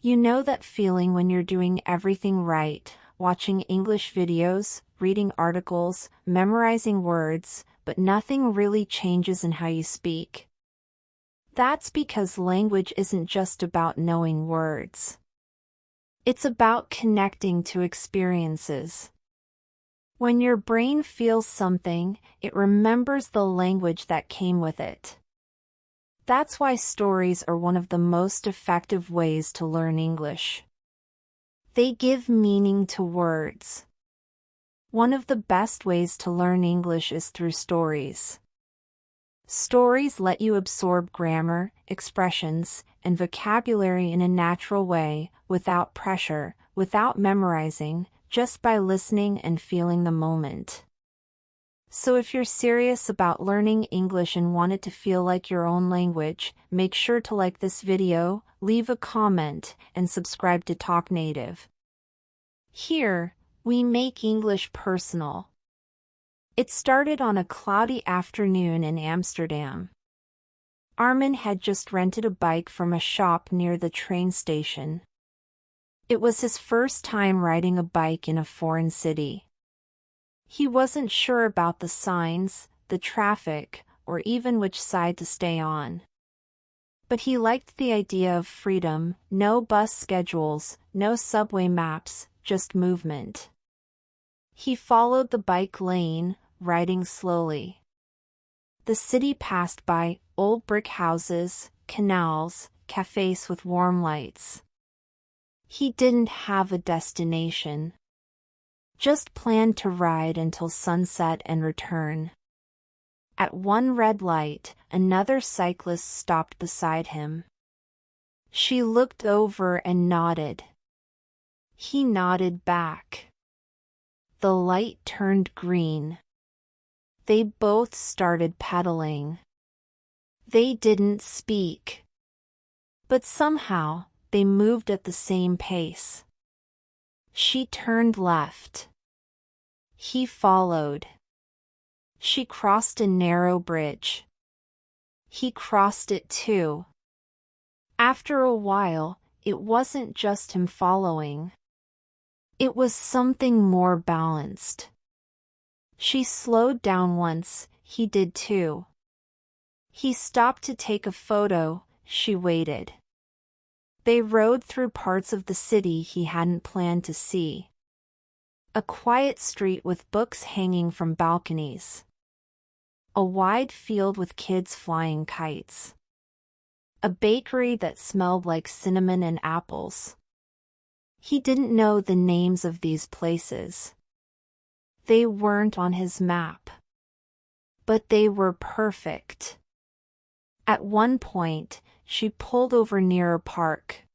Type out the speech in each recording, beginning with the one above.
You know that feeling when you're doing everything right, watching English videos, reading articles, memorizing words, but nothing really changes in how you speak? That's because language isn't just about knowing words. It's about connecting to experiences. When your brain feels something, it remembers the language that came with it. That's why stories are one of the most effective ways to learn English. They give meaning to words. One of the best ways to learn English is through stories. Stories let you absorb grammar, expressions, and vocabulary in a natural way, without pressure, without memorizing, just by listening and feeling the moment. So if you're serious about learning English and want it to feel like your own language, make sure to like this video, leave a comment, and subscribe to Talknative. Here, we make English personal. It started on a cloudy afternoon in Amsterdam. Armin had just rented a bike from a shop near the train station. It was his first time riding a bike in a foreign city. He wasn't sure about the signs, the traffic, or even which side to stay on. But he liked the idea of freedom, no bus schedules, no subway maps, just movement. He followed the bike lane, riding slowly. The city passed by old brick houses, canals, cafes with warm lights. He didn't have a destination. Just planned to ride until sunset and return. At one red light, another cyclist stopped beside him. She looked over and nodded. He nodded back. The light turned green. They both started pedaling. They didn't speak. But somehow, they moved at the same pace. She turned left. He followed. She crossed a narrow bridge. He crossed it too. After a while, it wasn't just him following. It was something more balanced. She slowed down once, he did too. He stopped to take a photo, she waited. They rode through parts of the city he hadn't planned to see. A quiet street with books hanging from balconies. A wide field with kids flying kites. A bakery that smelled like cinnamon and apples. He didn't know the names of these places. They weren't on his map. But they were perfect. At one point, she pulled over near a park.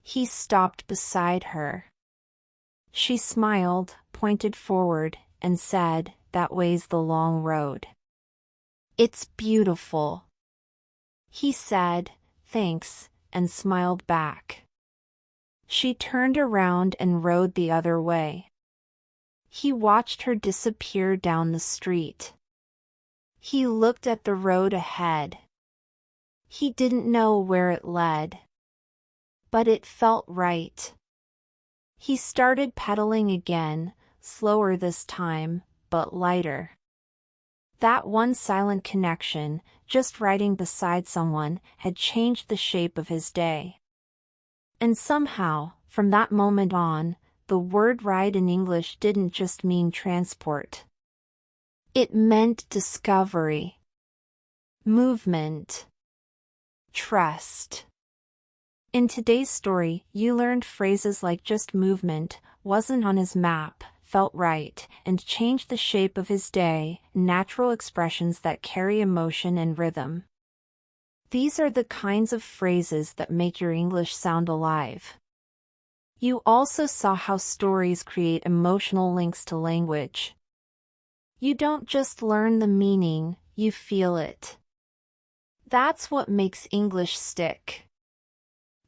He stopped beside her. She smiled, pointed forward, and said, "That way's the long road." "It's beautiful." He said, "Thanks," and smiled back. She turned around and rode the other way. He watched her disappear down the street. He looked at the road ahead. He didn't know where it led. But it felt right. He started pedaling again, slower this time, but lighter. That one silent connection, just riding beside someone, had changed the shape of his day. And somehow, from that moment on, the word ride in English didn't just mean transport. It meant discovery, movement, trust. In today's story, you learned phrases like just movement, wasn't on his map, felt right, and changed the shape of his day, natural expressions that carry emotion and rhythm. These are the kinds of phrases that make your English sound alive. You also saw how stories create emotional links to language. You don't just learn the meaning, you feel it. That's what makes English stick.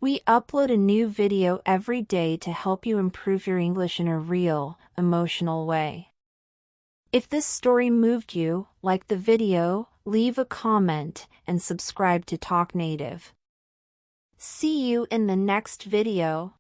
We upload a new video every day to help you improve your English in a real, emotional way. If this story moved you, like the video, leave a comment, and subscribe to Talknative. See you in the next video.